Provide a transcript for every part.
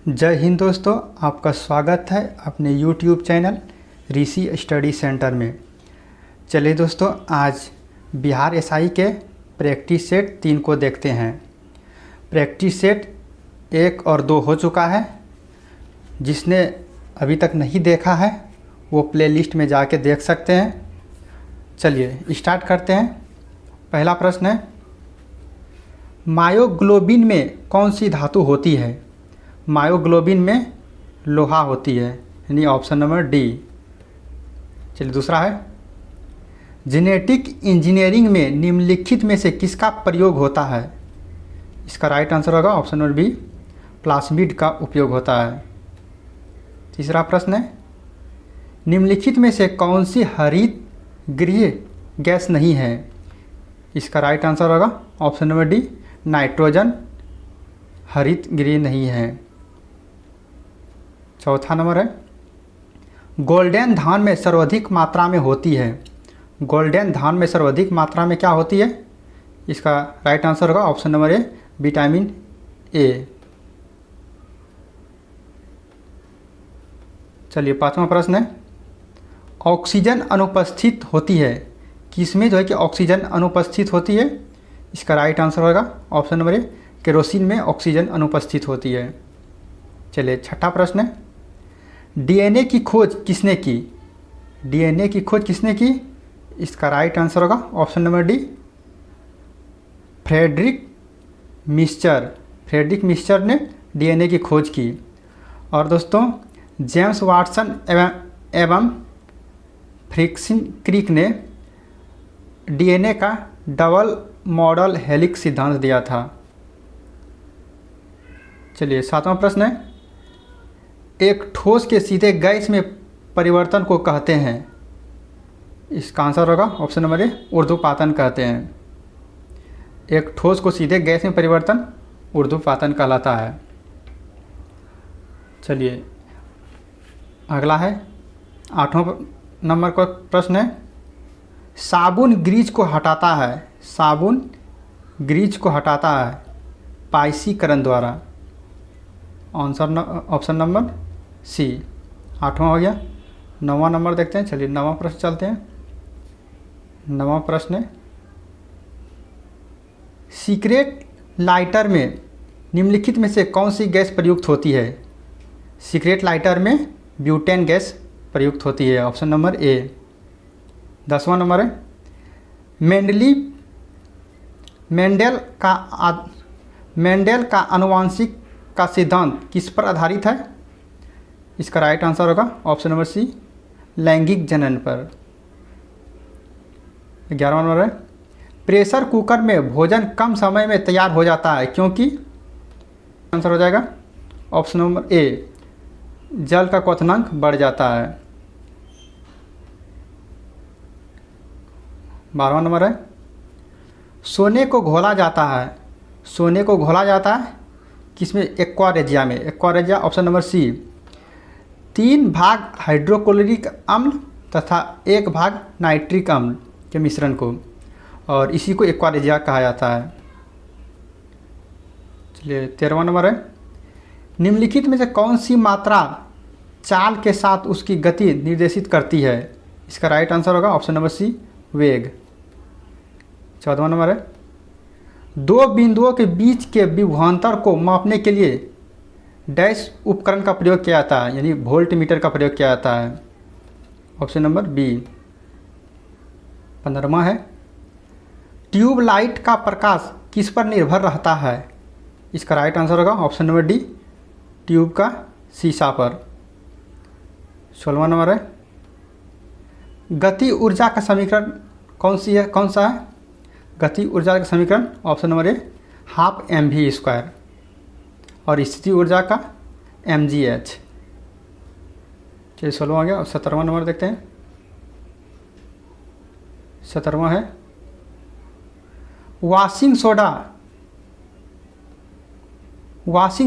जय हिंद दोस्तों, आपका स्वागत है अपने YouTube चैनल ऋषि स्टडी सेंटर में। चलिए दोस्तों, आज बिहार एसआई के प्रैक्टिस सेट 3 को देखते हैं। प्रैक्टिस सेट 1 और 2 हो चुका है। जिसने अभी तक नहीं देखा है वो प्लेलिस्ट में जाके देख सकते हैं। चलिए स्टार्ट करते हैं। पहला प्रश्न है, मायोग्लोबिन में कौन सी धातु होती है? मायोग्लोबिन में लोहा होती है, यानी ऑप्शन नंबर डी। चलिए दूसरा है, जेनेटिक इंजीनियरिंग में निम्नलिखित में से किसका प्रयोग होता है? इसका राइट आंसर होगा ऑप्शन नंबर बी, प्लास्मिड का उपयोग होता है। तीसरा प्रश्न है, निम्नलिखित में से कौन सी हरित गृह गैस नहीं है? इसका राइट आंसर होगा ऑप्शन नंबर डी, नाइट्रोजन हरित गृह नहीं है। चौथा नंबर है, गोल्डन धान में सर्वाधिक मात्रा में होती है। गोल्डन धान में सर्वाधिक मात्रा में क्या होती है? इसका राइट आंसर होगा option number A, vitamin A. चलिए पांचवा प्रश्न है, ऑक्सीजन अनुपस्थित होती है। किसमें जो है कि ऑक्सीजन अनुपस्थित होती है? इसका राइट आंसर होगा ऑप्शन नंबर ए, केरोसिन में ऑक्सीजन अनुपस्थित होती है। चलिए छठा प्रश्न है, डीएनए की खोज किसने की? डीएनए की खोज किसने की? इसका राइट आंसर होगा option number D, Friedrich Miescher. Friedrich Miescher ने डीएनए की खोज की। और दोस्तों, जेम्स वाटसन एवं फ्रिक्सन क्रिक ने डीएनए का डबल मॉडल हेलिक्स सिद्धांत दिया था। चलिए सातवां प्रश्न है, एक ठोस के सीधे गैस में परिवर्तन को कहते हैं। इसका आंसर होगा ऑप्शन नंबर ए, ऊर्ध्वपातन कहते हैं। एक ठोस को सीधे गैस में परिवर्तन ऊर्ध्वपातन कहलाता है। चलिए अगला है, 8वां नंबर का प्रश्न है, साबुन ग्रीज को हटाता है। साबुन ग्रीज को हटाता है पाइसीकरण द्वारा। Answer option number C. 8वां हो गया। 9वां नंबर देखते हैं। चलिए 9वां प्रश्न चलते हैं। 9वां प्रश्न है, सीक्रेट लाइटर में निम्नलिखित में से कौन सी गैस प्रयुक्त होती है? सीक्रेट लाइटर में ब्यूटेन गैस प्रयुक्त होती है, ऑप्शन नंबर ए। 10वां नंबर है, मेंडेल का आनुवंशिक का सिद्धांत किस पर आधारित है? इसका राइट आंसर होगा ऑप्शन नंबर सी, लैंगिक जनन पर। 11वां नंबर है, प्रेशर कुकर में भोजन कम समय में तैयार हो जाता है क्योंकि? आंसर हो जाएगा ऑप्शन नंबर ए, जल का क्वथनांक बढ़ जाता है। 12वां नंबर है, सोने को घोला जाता है। सोने को घोला जाता है किसमें? एक्वारेजिया में। एक्वारेजिया ऑप्शन नंबर सी। 3 भाग हाइड्रोक्लोरिक अम्ल तथा 1 भाग नाइट्रिक अम्ल के मिश्रण को, और इसी को एक्वारेजिया कहा जाता है। चलिए 13वां नंबर है, निम्नलिखित में से कौन सी मात्रा चाल के साथ उसकी गति निर्देशित करती है? इसका राइट आंसर होगा ऑप्शन नंबर सी, वेग। 14वां नंबर है, 2 बिंदुओं के बीच के विभवांतर को मापने के लिए डैश उपकरण का प्रयोग किया जाता है, यानी वोल्ट मीटर का प्रयोग किया जाता है, ऑप्शन नंबर बी। 15वां है, ट्यूब लाइट का प्रकाश किस पर निर्भर रहता है? इसका राइट आंसर होगा ऑप्शन नंबर डी, ट्यूब का शीशा पर। 16वां नंबर है, गति ऊर्जा का समीकरण कौन सा है? गति ऊर्जा का समीकरण option number A, half mv², और स्थिति ऊर्जा का mgh। चलिए 16वां आ गया। और 17वां नंबर देखते हैं। 17वां है, वॉशिंग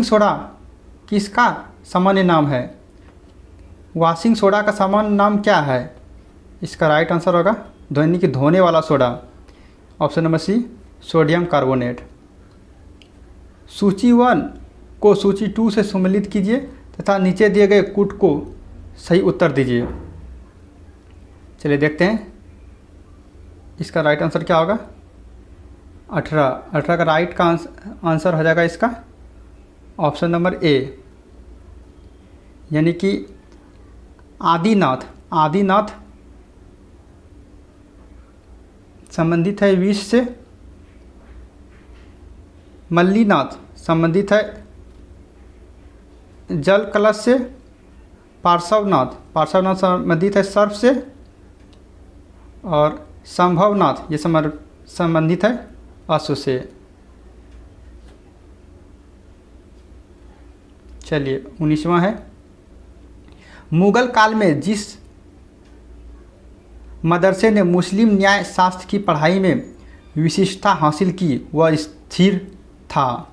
सोडा किसका सामान्य नाम है? वॉशिंग सोडा का सामान्य नाम क्या है? इसका राइट आंसर होगा ध्वनि की धोने वाला soda, option number C, sodium carbonate. सूची 1 को सूची 2 से सम्मिलित कीजिए तथा नीचे दिए गए कूट को सही उत्तर दीजिए। चलिए देखते हैं इसका राइट आंसर क्या होगा। 18 का राइट का आंसर हो जाएगा इसका ऑप्शन नंबर ए, यानी कि आदिनाथ संबंधित है विष से, मल्लीनाथ संबंधित है जल कलश से, पार्श्वनाथ संबंधित है सर्प से, और संभवनाथ ये संबंधित है अश्व से। चलिए 19वां है, मुगल काल में जिस मदरसे ने मुस्लिम न्याय शास्त्र की पढ़ाई में विशिष्टता हासिल की वह स्थिर था,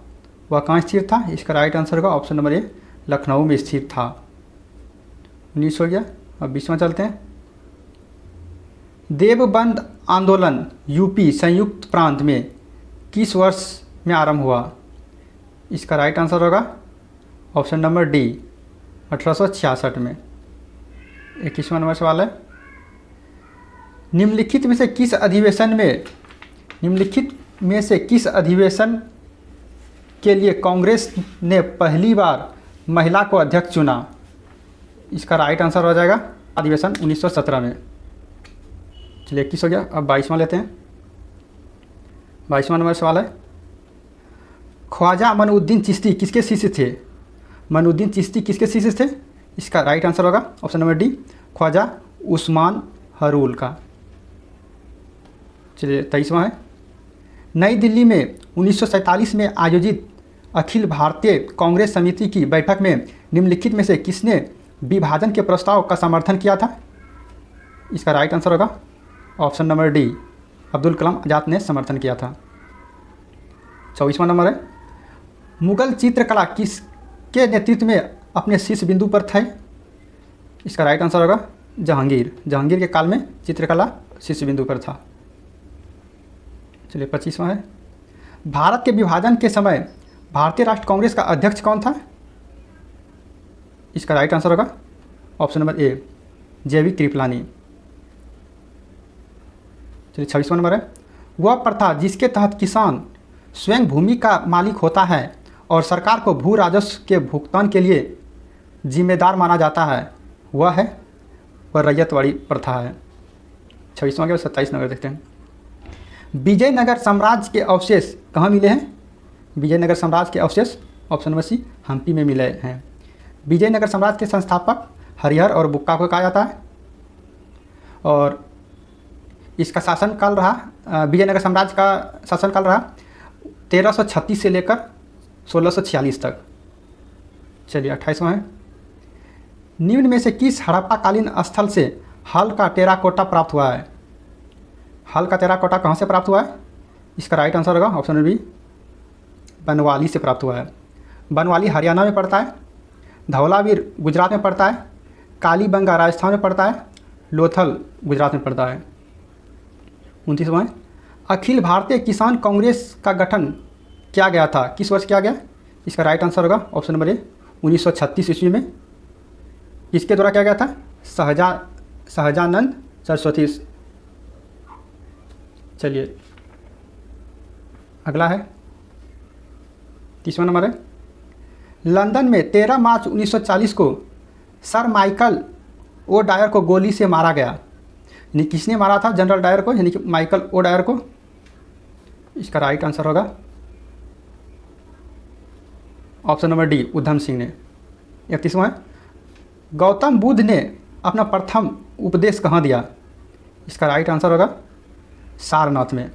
वह कहाँ स्थिर था? इसका राइट आंसर होगा ऑप्शन नंबर ए, लखनऊ में स्थिर था। 19 हो गया। अब 20वां चलते हैं। देवबंद आंदोलन यूपी संयुक्त प्रांत में किस वर्ष में आरंभ हुआ? इसका राइट आंसर होगा ऑप्शन नंबर डी, 1866 में। 21वां नंबर सवाल है, निम्नलिखित में से किस अधिवेशन के लिए कांग्रेस ने पहली बार महिला को अध्यक्ष चुना? इसका राइट आंसर हो जाएगा अधिवेशन 1917 में। चलिए 21 हो गया। अब 22वां लेते हैं। 22वां नंबर सवाल है, ख्वाजा मनुद्दीन चिश्ती किसके शिष्य थे? मनुद्दीन चिश्ती किसके शिष्य थे? इसका राइट आंसर होगा option number D, Khwaja Usman Harooni का। चलिए 23वां है, नई दिल्ली में 1947 में आयोजित अखिल भारतीय कांग्रेस समिति की बैठक में निम्नलिखित में से किसने विभाजन के प्रस्ताव का समर्थन किया था? इसका राइट आंसर होगा option number D, Abdul Kalam Azad ने समर्थन किया था। 24वां नंबर है, मुगल चित्रकला किसके नेतृत्व में अपने शीर्ष बिंदु पर थे? इसका राइट आंसर होगा जहांगीर के काल में चित्रकला शीर्ष बिंदु पर था। चलिए 25वां है, भारत के विभाजन के समय भारतीय राष्ट्रीय कांग्रेस का अध्यक्ष कौन था? इसका राइट आंसर होगा ऑप्शन नंबर ए, जेवी कृपलानी। चलिए 26वां नंबर है, वह प्रथा जिसके तहत किसान स्वयं भूमि का मालिक होता है और सरकार को भू राजस्व के भुगतान के लिए जिम्मेदार माना जाता है, वह रैयतवाड़ी प्रथा है। 26वां के 27 नंबर देखते हैं, विजयनगर साम्राज्य के अवशेष कहाँ मिले हैं? विजयनगर साम्राज्य के अवशेष ऑप्शन नंबर सी, हम्पी में मिले हैं। विजयनगर साम्राज्य के संस्थापक हरिहर और बुक्का को कहा जाता है, और इसका शासनकाल रहा, विजयनगर साम्राज्य का शासनकाल रहा 1336 से लेकर 1646 तक। चलिए 28वां है, निम्न में से किस हड़प्पाकालीन स्थल से हल का टेराकोटा प्राप्त हुआ है? हल का टेराकोटा कहाँ से प्राप्त हुआ है? इसका राइट आंसर होगा ऑप्शन बी, बनवाली से प्राप्त हुआ है। बनवाली हरियाणा में पड़ता है, धौलावीर गुजरात में पड़ता है, कालीबंगा राजस्थान में पड़ता है, लोथल गुजरात में पड़ता है। 29वां है, अखिल भारतीय किसान कांग्रेस का गठन किया गया था, किस वर्ष किया गया? इसका राइट आंसर होगा ऑप्शन नंबर ए, 1936 ईस्वी में। किसके द्वारा किया गया था? सहजानंद सरस्वती। चलिए अगला है 30वां नंबर है, लंदन में 13 मार्च 1940 को सर माइकल ओ डायर को गोली से मारा गया। यानी किसने मारा था जनरल डायर को, यानी कि माइकल ओ डायर को? इसका राइट आंसर होगा option number D, Udham Singh ने। 31वां है, गौतम बुद्ध ने अपना प्रथम उपदेश कहाँ दिया? इसका राइट आंसर होगा सारनाथ में।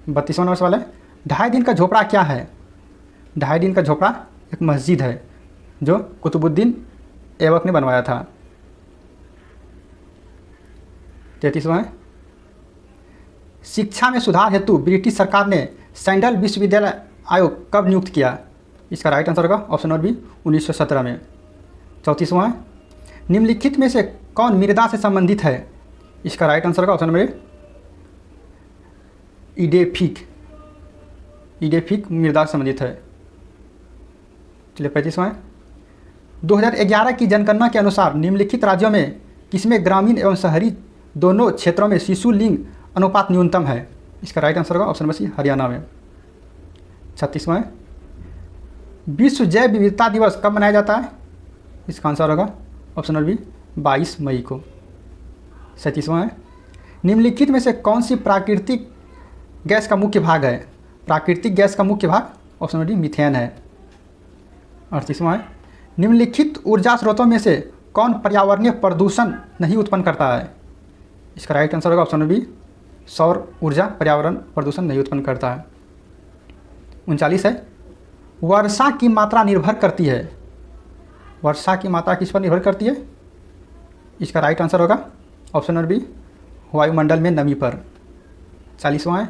32वां नंबर सवाल है, 2.5 दिन का झोपड़ा क्या है? 2.5 दिन का झोपड़ा एक मस्जिद है जो कुतुबुद्दीन ऐबक ने बनवाया था। 33वां है, शिक्षा में सुधार हेतु ब्रिटिश सरकार ने सैंडल विश्वविद्यालय आयोग कब नियुक्त किया? इसका राइट आंसर होगा ऑप्शन नंबर बी, 1917 में। 34वां है, निम्नलिखित में से कौन मृदा से संबंधित है? इसका राइट आंसर होगा ऑप्शन नंबर ए, इडेफिक मृदा से संबंधित है। चलिए 35वां है, 2011 की जनगणना के अनुसार निम्नलिखित राज्यों में किसमें ग्रामीण एवं शहरी दोनों क्षेत्रों में शिशु लिंग अनुपात न्यूनतम है? इसका राइट आंसर होगा ऑप्शन नंबर सी, हरियाणा में। 36वां है, विश्व जैव विविधता दिवस कब मनाया जाता है? इसका आंसर होगा ऑप्शन नंबर बी, 22 मई को। 37वां है, निम्नलिखित में से कौन सी प्राकृतिक गैस का मुख्य भाग है? प्राकृतिक गैस का मुख्य भाग ऑप्शन नंबर डी, मीथेन है। 38वां है, निम्नलिखित ऊर्जा स्रोतों में से कौन पर्यावरणीय प्रदूषण नहीं उत्पन्न करता है? इसका राइट आंसर होगा ऑप्शन नंबर बी, सौर ऊर्जा पर्यावरण प्रदूषण नहीं उत्पन्न करता है। 39 है, वर्षा की मात्रा निर्भर करती है, वर्षा की मात्रा किस पर निर्भर करती है? इसका राइट आंसर होगा ऑप्शन नंबर बी, वायुमंडल में नमी पर। 40वां है,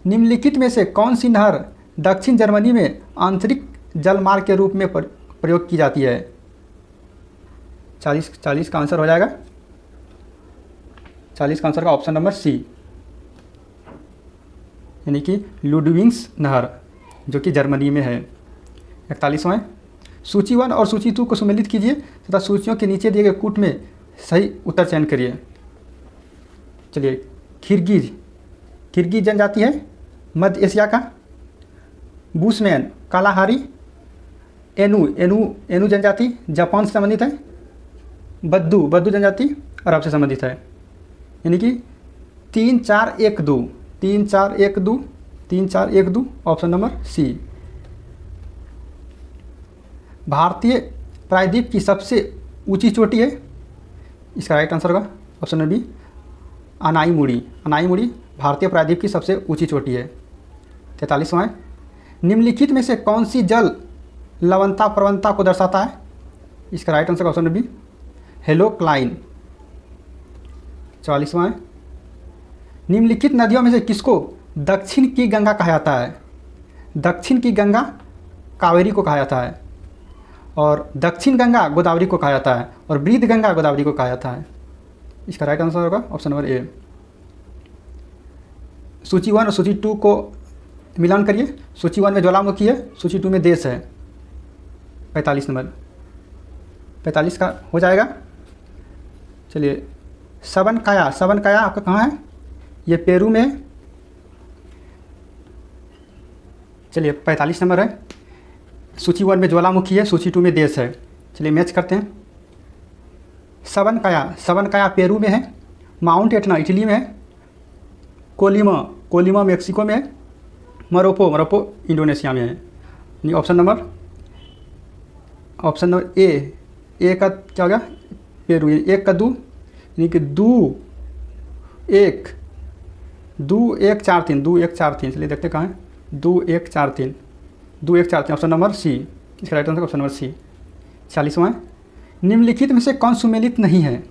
निम्नलिखित में से कौन सी नहर दक्षिण जर्मनी में आंतरिक जलमार्ग के रूप में प्रयोग की जाती है? 40 का आंसर हो जाएगा, 40 का आंसर का ऑप्शन नंबर सी, यानी कि लुडविग्स नहर, जो कि जर्मनी में है। 41वां, सूची 1 और सूची 2 को सम्मिलित कीजिए तथा सूचियों के नीचे दिए गए कूट में सही उत्तर चयन करिए। चलिए, किर्गिज जनजाति है मध्य एशिया का, बुशमैन कालाहारी, एनु जनजाति जापान से संबंधित है, बद्दू जनजाति अरब से संबंधित है। यानी कि 3 4 1 2 3 4 1 2 3 4 1 2 ऑप्शन नंबर सी। भारतीय प्रायद्वीप की सबसे ऊंची चोटी है, इसका राइट आंसर होगा ऑप्शन नंबर बी, अनाईमुड़ी भारतीय प्रायद्वीप की सबसे ऊंची चोटी है। 43वां, निम्नलिखित में से कौन सी जल लवणता प्रवणता को दर्शाता है? इसका right answer option number B, halocline. 44वां, निम्नलिखित नदियों में से किसको दक्षिण की गंगा कहा जाता है? दक्षिण की गंगा कावेरी को कहा जाता है, और दक्षिण गंगा गोदावरी को कहा जाता है, और वृद्ध गंगा गोदावरी को कहा जाता है। इसका राइट आंसर होगा ऑप्शन नंबर ए। सूची 1 और सूची 2 को मिलान करिए। सूची 1 में ज्वालामुखी है, सूची 2 में देश है। 45 नंबर, 45 का हो जाएगा। चलिए, सबनकाया आपका कहाँ है? ये पेरू में है। चलिए, 45 नंबर है, सूची 1 में ज्वालामुखी है, सूची 2 में देश है। चलिए मैच करते हैं। सबनकाया पेरू में है, माउंट एटना इटली में है, कोलिमा मेक्सिको में है, मोरप्पो इंडोनेशिया में है। यानी ऑप्शन नंबर ए का क्या होगा? पेरू। 1 का 2 यानी कि 2 1 4 3 2 1 4 3। चलिए देखते कहाँ है, 2 1 4 3 ऑप्शन नंबर सी। इसका right answer option number C. 46वां, निम्नलिखित में से कौन सुमेलित नहीं है?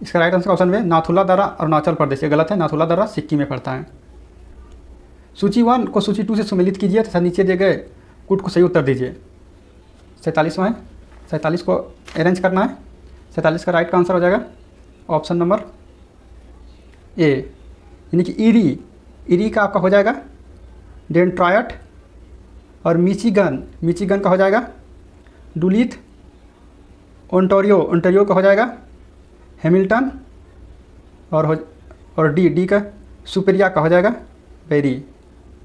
इसका राइट आंसर ऑप्शन में नाथुला दर्रा अरुणाचल प्रदेश। ये गलत है, नाथुला दर्रा सिक्किम में पड़ता है। सूची 1 को सूची 2 से सुमेलित कीजिए तथा नीचे दिए गए कूट को सही उत्तर दीजिए। 47वां, 47 को अरेंज करना है। 47 का राइट का आंसर हो जाएगा ऑप्शन नंबर ए, यानी कि ईरी का आपका हो जाएगा डेट्रॉयट, और मिचिगन का हो जाएगा डुलीथ, ओंटारियो का हो जाएगा हैमिल्टन, और डी का सुपेरिया का हो जाएगा बेरी,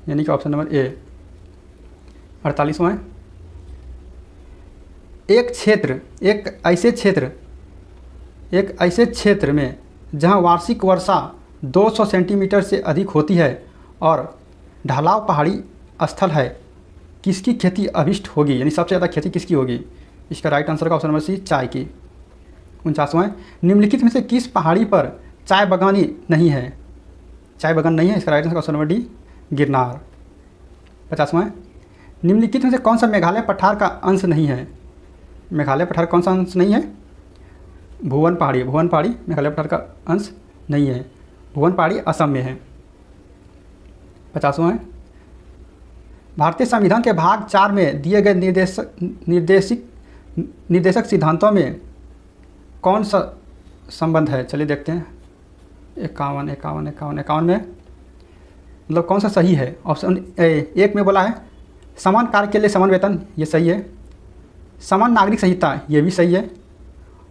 यानी कि ऑप्शन नंबर ए। 48वां, एक ऐसे क्षेत्र में जहां वार्षिक वर्षा 200 सेंटीमीटर से अधिक होती है और ढलाव पहाड़ी स्थल है, किसकी खेती अभिष्ट होगी? यानी सबसे ज़्यादा खेती किसकी होगी? इसका राइट आंसर का ऑप्शन नंबर सी, चाय की। 49वां, निम्नलिखित में से किस पहाड़ी पर चाय बागान नहीं है? इसका right answer option number D, Girnar. 50वां, निम्नलिखित में से कौन सा मेघालय पठार का अंश नहीं है? मेघालय पठार कौन सा अंश नहीं है? भुवन पहाड़ी मेघालय पठार का अंश नहीं है। भुवन पहाड़ी असम में है। 50वां, भारतीय संविधान के भाग 4 में दिए गए निर्देशक सिद्धांतों में कौन सा संबंध है? चलिए देखते हैं। 51 में मतलब कौन सा सही है? ऑप्शन 1 में बोला है समान कार्य के लिए समान वेतन, ये सही है। समान नागरिक संहिता, ये भी सही है।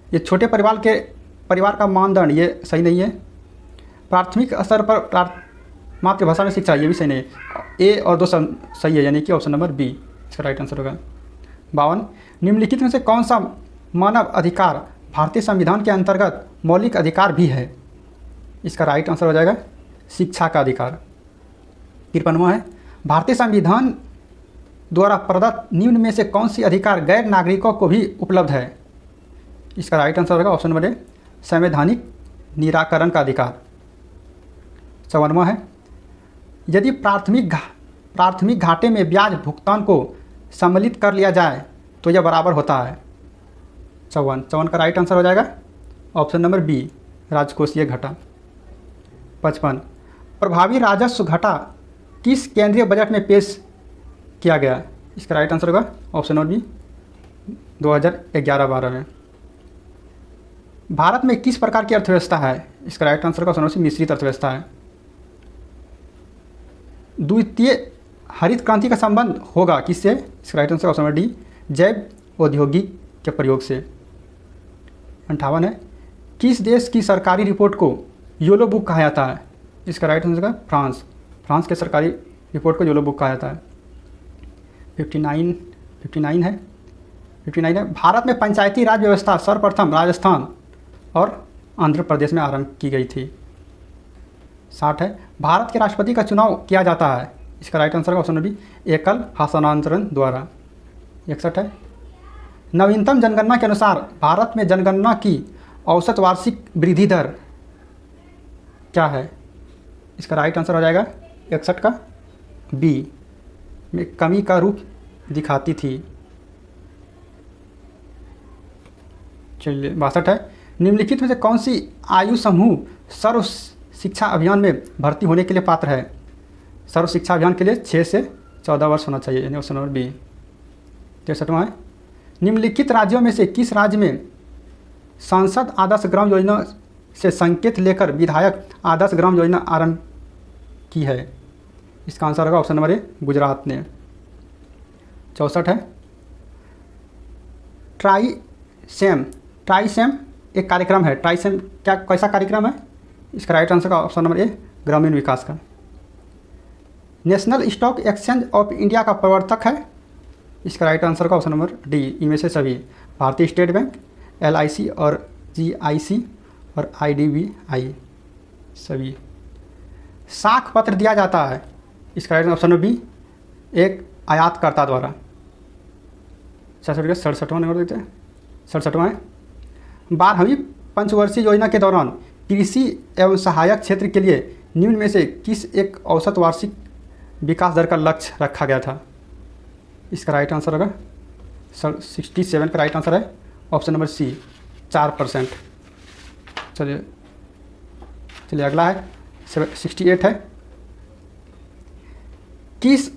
ये छोटे परिवार का मानदंड, ये सही नहीं है। प्राथमिक स्तर पर मातृभाषा में शिक्षा, ये भी सही नहीं है। ए और 2 सही है, यानी कि ऑप्शन नंबर बी इसका राइट आंसर होगा। 52, निम्नलिखित में से कौन सा मानव अधिकार भारतीय संविधान के अंतर्गत मौलिक अधिकार भी है? इसका राइट आंसर हो जाएगा शिक्षा का अधिकार। 53वां है, भारतीय संविधान द्वारा प्रदत्त निम्न में से कौन सी अधिकार गैर नागरिकों को भी उपलब्ध है? इसका राइट आंसर होगा ऑप्शन नंबर ए संवैधानिक निराकरण का अधिकार। 54वां है, यदि प्राथमिक घाटे में ब्याज भुगतान को सम्मिलित कर लिया जाए तो यह बराबर होता है। 54 का राइट आंसर हो जाएगा ऑप्शन नंबर बी राजकोषीय घाटा। 55, प्रभावी राजस्व घाटा किस केंद्रीय बजट में पेश किया गया? इसका राइट आंसर होगा ऑप्शन नंबर बी 2011-12 में। भारत में किस प्रकार की अर्थव्यवस्था है? इसका राइट आंसर का ऑप्शन नंबर सी मिश्रित अर्थव्यवस्था है। द्वितीय हरित क्रांति का संबंध होगा किससे? इसका right answer option number D जैव औद्योगिक के प्रयोग से। 58 है, किस देश की सरकारी रिपोर्ट को योलो बुक कहा जाता है? इसका राइट आंसर का फ्रांस के सरकारी रिपोर्ट को योलो बुक कहा जाता है। 59 है, भारत में पंचायती राज व्यवस्था सर्वप्रथम राजस्थान और आंध्र प्रदेश में आरंभ की गई थी। 60 है, भारत के राष्ट्रपति का चुनाव किया जाता है? इसका राइट आंसर का ऑप्शन बी एकल हस्तांतरण द्वारा। 61 है, नवीनतम जनगणना के अनुसार भारत में जनगणना की औसत वार्षिक वृद्धि दर क्या है? इसका राइट आंसर हो जाएगा 61 का बी में कमी का रूप दिखाती थी। चलिए 62 है, निम्नलिखित में से कौन सी आयु समूह सर्व शिक्षा अभियान में भर्ती होने के लिए पात्र है? सर्व शिक्षा अभियान के लिए 6 से 14 वर्ष होना चाहिए, यानी ऑप्शन नंबर बी। 63वां है, निम्नलिखित राज्यों में से किस राज्य में सांसद आदर्श ग्राम योजना से संकेत लेकर विधायक आदर्श ग्राम योजना आरंभ की है? इसका आंसर होगा ऑप्शन नंबर ए गुजरात ने। 64 है, ट्राइसेम एक कार्यक्रम है। ट्राइसेम कैसा कार्यक्रम है? इसका राइट आंसर का ऑप्शन नंबर ए ग्रामीण विकास का। National stock exchange of India का प्रवर्तक है? इसका राइट आंसर का ऑप्शन नंबर डी इनमें से सभी, भारतीय स्टेट बैंक, LIC और GIC और IDBI सभी। साख पत्र दिया जाता है? इसका राइट ऑप्शन नंबर बी एक आयातकर्ता द्वारा। 67वां नंबर देखते हैं। 67वां है, 12वीं पंचवर्षीय योजना के दौरान कृषि एवं सहायक क्षेत्र के लिए निम्न में से किस एक औसत वार्षिक विकास दर का लक्ष्य रखा गया था? इसका राइट आंसर होगा 67 का राइट आंसर है ऑप्शन नंबर सी 4%। चलिए अगला है 68 है, किस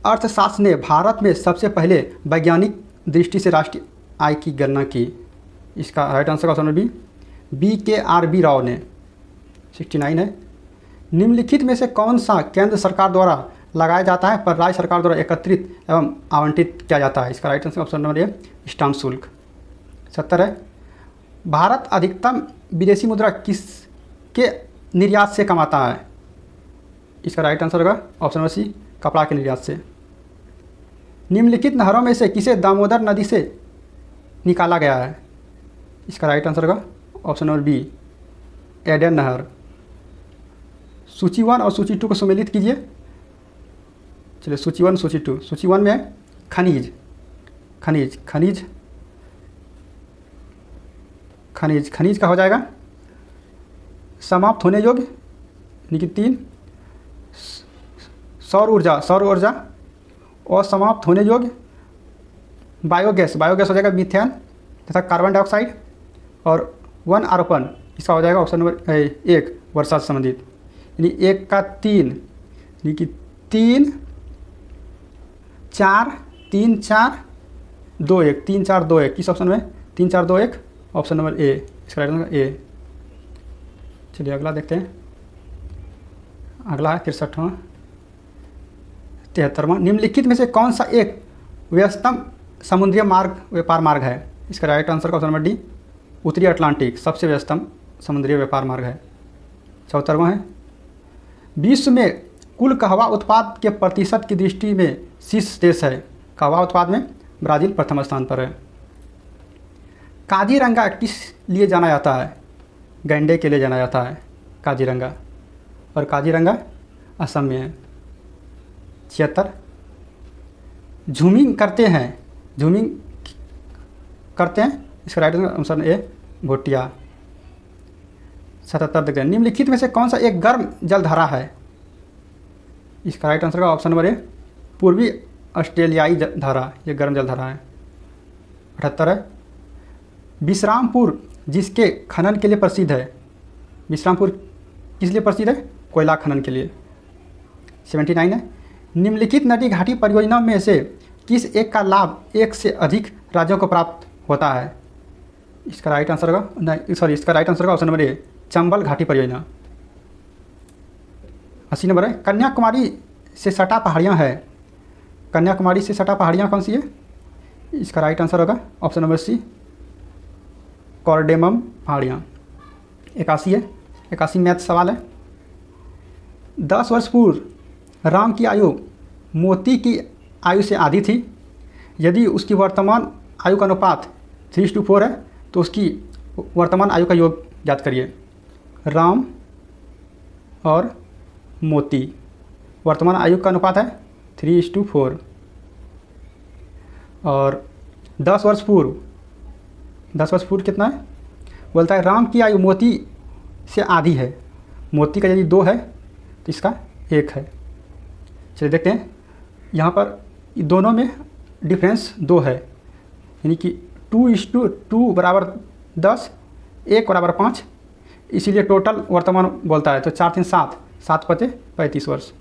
अर्थशास्त्र ने भारत में सबसे पहले वैज्ञानिक दृष्टि से राष्ट्रीय आय की गणना की? इसका राइट आंसर का option number B BKRB Rao ने। 69 है, निम्नलिखित में से कौन सा केंद्र सरकार द्वारा लगाया जाता है पर राज्य सरकार द्वारा एकत्रित एवं आवंटित किया जाता है? इसका right answer option number A stamp शुल्क। 70 है, भारत अधिकतम विदेशी मुद्रा किसके निर्यात से कमाता है? इसका राइट आंसर होगा ऑप्शन नंबर सी कपड़ा के निर्यात से। निम्नलिखित नहरों में से किसे दामोदर नदी से निकाला गया है? इसका राइट आंसर होगा ऑप्शन नंबर बी एडेन नहर। सूची 1 और सूची 2 को सम्मिलित कीजिए। चलिए सूची 1 सूची 2। सूची 1 में है खनिज का हो जाएगा समाप्त होने योग्य यानी कि 3। सौर ऊर्जा और समाप्त होने योग्य बायोगैस हो जाएगा मीथेन तथा कार्बन डाइऑक्साइड। और वन आरोपण इसका हो जाएगा ऑप्शन नंबर 1 वर्षा से संबंधित, यानी 1 का 3 यानी कि 3 4 3 4 2 1 3 4 2 1 किस ऑप्शन में? 3 4 2 1 ऑप्शन नंबर ए, इसका राइट आंसर ए। चलिए अगला देखते हैं। अगला है 63वां। निम्नलिखित में से कौन सा एक व्यस्तम समुद्रीय व्यापार मार्ग है? इसका राइट आंसर का ऑप्शन नंबर डी, उत्तरी अटलांटिक सबसे व्यस्तम समुद्रीय व्यापार मार्ग है। 74वां है, विश्व में कुल कहवा उत्पाद के प्रतिशत की दृष्टि में शीर्ष देश है? कहवा उत्पाद में ब्राज़ील प्रथम स्थान पर है। काजीरंगा किस लिए जाना जाता है? गैंडे के लिए जाना जाता है काजीरंगा, और काजीरंगा असम में है। 76, झूमिंग करते हैं इसका राइट आंसर ए, भोटिया। 77 देखते हैं, निम्नलिखित में से कौन सा एक गर्म जलधारा है? इसका राइट आंसर का ऑप्शन नंबर ए, पूर्वी ऑस्ट्रेलियाई धारा, ये गर्म जलधारा है। 78 है, विश्रामपुर जिसके खनन के लिए प्रसिद्ध है? विश्रामपुर किस लिए प्रसिद्ध है? कोयला खनन के लिए। 79 है, निम्नलिखित नदी घाटी परियोजनाओं में से किस एक का लाभ एक से अधिक राज्यों को प्राप्त होता है? इसका राइट आंसर का इसका राइट आंसर का ऑप्शन नंबर ए, चंबल घाटी परियोजना। 80 नंबर है, कन्याकुमारी से सटा पहाड़ियाँ है? कन्याकुमारी से सटा पहाड़ियाँ कौन सी है? इसका राइट आंसर होगा ऑप्शन नंबर सी, कॉर्डेमम पहाड़ियाँ। 81 है, 81 मैथ सवाल है, 10 वर्ष पूर्व राम की आयु मोती की आयु से आधी थी। यदि उसकी वर्तमान आयु का अनुपात 3:4 है तो उसकी वर्तमान आयु का योग ज्ञात करिए। राम और मोती वर्तमान आयु का अनुपात है 3:4, और 10 वर्ष पूर्व कितना है? बोलता है राम की आयु मोती से आधी है। मोती का यदि 2 है तो इसका 1 है। चलिए देखते हैं, यहाँ पर दोनों में डिफरेंस 2 है, यानी कि 2:2 बराबर 10, 1 बराबर 5, इसीलिए टोटल वर्तमान बोलता है। तो 4 3 7, 7 पते 35 वर्ष।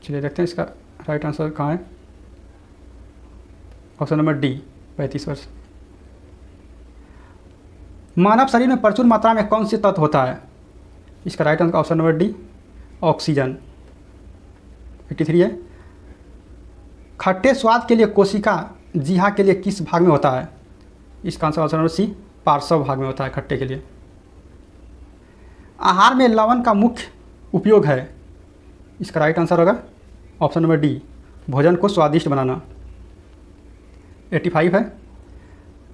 चलिए देखते हैं इसका राइट आंसर कहाँ है। ऑप्शन नंबर डी, 35 वर्ष। मानव शरीर में प्रचुर मात्रा में कौन से तत्व होता है? इसका right answer option number D, oxygen. 83 है, खट्टे स्वाद के लिए कोशिका जीहा के लिए किस भाग में होता है? इसका आंसर ऑप्शन नंबर सी, पार्श्व भाग में होता है खट्टे के लिए। आहार में लवण का मुख्य उपयोग है? इसका राइट आंसर होगा ऑप्शन नंबर डी, भोजन को स्वादिष्ट बनाना। 85 है,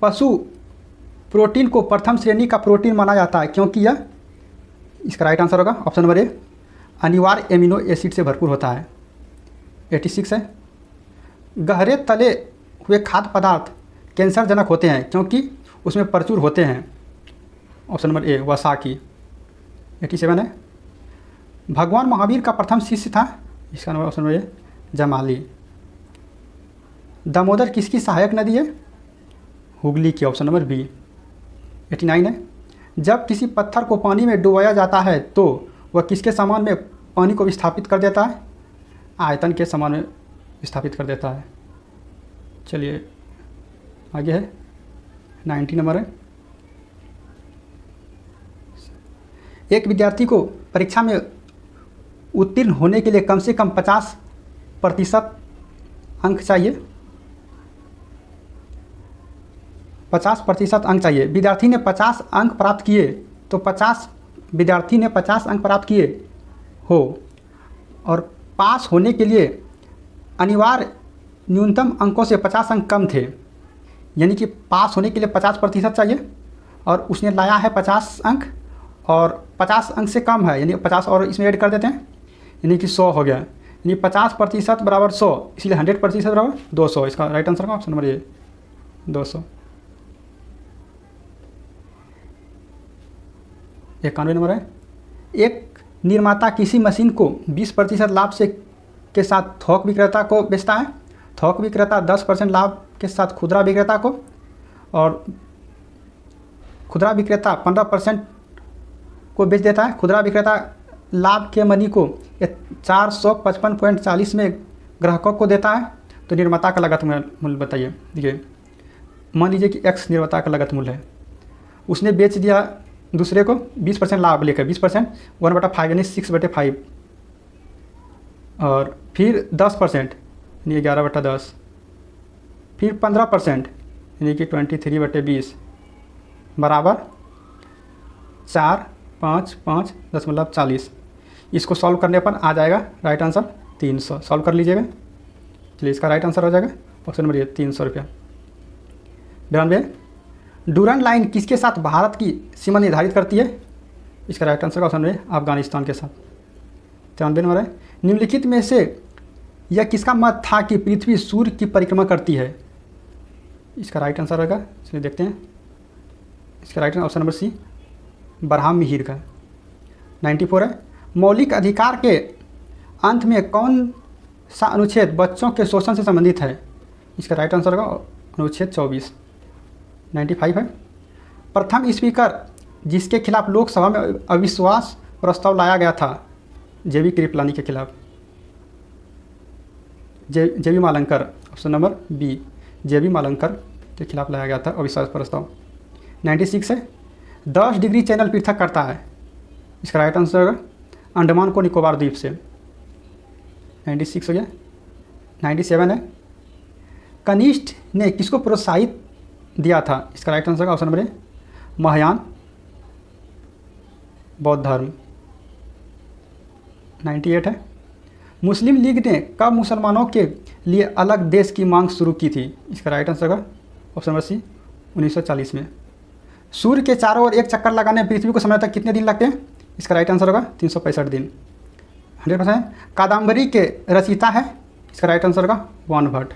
पशु प्रोटीन को प्रथम श्रेणी का प्रोटीन माना जाता है क्योंकि यह, इसका राइट आंसर होगा ऑप्शन नंबर ए, अनिवार्य एमिनो एसिड से भरपूर होता है। 86 है, गहरे तले हुए खाद्य पदार्थ कैंसरजनक होते हैं क्योंकि उसमें प्रचुर होते हैं। ऑप्शन नंबर ए, वसा की। 87 है, भगवान महावीर का प्रथम शिष्य था? इसका number option number A, Jamali. Damodar किसकी सहायक नदी है? हुगली की। Option number B. 89 है, जब किसी पत्थर को पानी में डुबाया जाता है तो वह किसके समान में पानी को विस्थापित कर देता है? आयतन के समान में विस्थापित कर देता है। चलिए आगे है, 90 नंबर है, एक विद्यार्थी को परीक्षा में उत्तीर्ण होने के लिए कम से कम 50% अंक चाहिए। 50% अंक चाहिए। विद्यार्थी ने 50 अंक प्राप्त किए तो 50 अंक प्राप्त किए हो और पास होने के लिए अनिवार्य न्यूनतम अंकों से 50 अंक कम थे, यानी कि पास होने के लिए 50% चाहिए और उसने लाया है 50 अंक और 50 अंक से कम है, यानी 50 और इसमें ऐड कर देते हैं, यानी कि 100 हो गया। यानी 50% बराबर 100, इसलिए 100% बराबर 200। इसका राइट आंसर का ऑप्शन नंबर ए, 200। 91 नंबर है, एक निर्माता किसी मशीन को 20% लाभ से के साथ थोक विक्रेता को बेचता है। थोक विक्रेता 10% लाभ के साथ खुदरा विक्रेता को, और खुदरा विक्रेता 15% को बेच देता है। खुदरा विक्रेता लाभ के मनी को 455.40 में ग्राहकों को देता है। तो निर्माता का लागत मूल्य बताइए। देखिए, मान लीजिए कि एक्स निर्माता का लागत मूल्य है, उसने बेच दिया दूसरे को 20% लाभ लेकर, 20% 1/5 यानी 6/5, और फिर 10% यानी 11/10, फिर 15% यानी कि 23/20 बराबर 4, 5, 5 इसको सॉल्व करने पर आ जाएगा राइट आंसर 300। सॉल्व कर लीजिएगा। चलिए इसका राइट आंसर हो जाएगा ऑप्शन नंबर ये 300 रुपया। 92 डूरन लाइन किसके साथ भारत की सीमा निर्धारित करती है? इसका right answer option number Afghanistan के साथ। 93 नंबर है निम्नलिखित में से यह किसका मत था कि पृथ्वी सूर्य की परिक्रमा करती है? इसका राइट आंसर होगा, चलिए देखते हैं। इसका right answer option number C बरहाम मिहिर का। 94 है मौलिक अधिकार के अंत में कौन सा अनुच्छेद बच्चों के शोषण से संबंधित है? इसका राइट आंसर होगा अनुच्छेद 24। 95 है प्रथम स्पीकर जिसके खिलाफ लोकसभा में अविश्वास प्रस्ताव लाया गया था जेबी कृपलानी के खिलाफ? जेबी मालंकर ऑप्शन नंबर बी जेबी मालंकर के खिलाफ लाया गया था अविश्वास प्रस्ताव। 96 है 10 डिग्री चैनल पृथक करता है? इसका राइट आंसर होगा अंडमान को निकोबार द्वीप से। 96 हो गया। 97 है कनिष्ठ ने किसको प्रोत्साहित दिया था? इसका right answer option number A Mahayana बौद्ध धर्म। 98 है मुस्लिम लीग ने कब मुसलमानों के लिए अलग देश की मांग शुरू की थी? इसका राइट आंसर होगा ऑप्शन नंबर सी 1940 में। सूर्य के चारों ओर एक चक्कर लगाने में पृथ्वी को समय तक कितने दिन लगते हैं? इसका राइट आंसर होगा 365 दिन। 100% कादम्बरी के रचयिता है? इसका राइट आंसर होगा बाण भट्ट।